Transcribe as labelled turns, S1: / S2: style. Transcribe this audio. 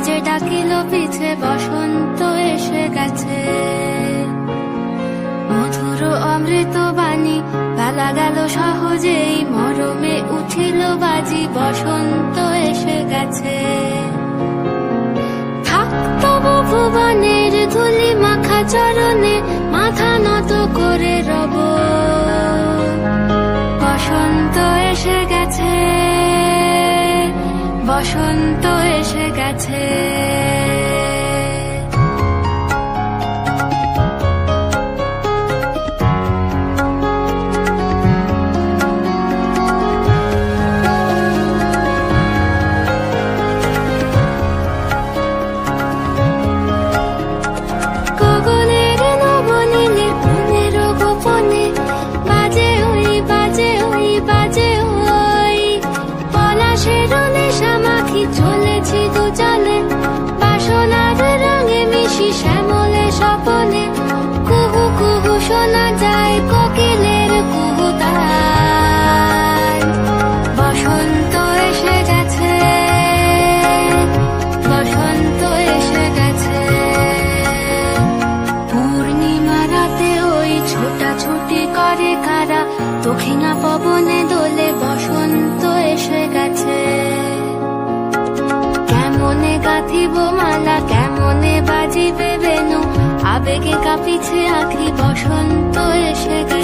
S1: বাজে ডাকিল পিছে বসন্ত এসে গেছে। মধুর অমৃত বাণী বেলা গেল সহজেই, মরমে উঠিল বাজি বসন্ত এসে গেছে। থাকতব ভুবনের ধুলি মাখা চরণে, মাথা নত করে রব। বসন্ত এসে গেছে, বসন্ত এসে গেছে। গগনের নবনীলে মনের গোপনে, বাজে ওই বাজে ওই বাজে ওই। পলাশের নেশা মাখি চলেছি দুজনে, বাসনার রঙে মিশি শ্যামলে স্বপনে। কুহু কুহু শোনা যায় কোকিলের কুহুতান। বসন্ত এসে গেছে, বসন্ত এসে গেছে। পূর্ণিমা রাতে ওই ছোটাছুটি করে কারা, দক্ষিণা পবনে দোলে বসন্ত এসে গেছে। কেমনে গাঁথিব মালা, কেমনে বাজিবে বেনু, আবেগে কাঁপিছে আঁখি বসন্ত এসে গেছে।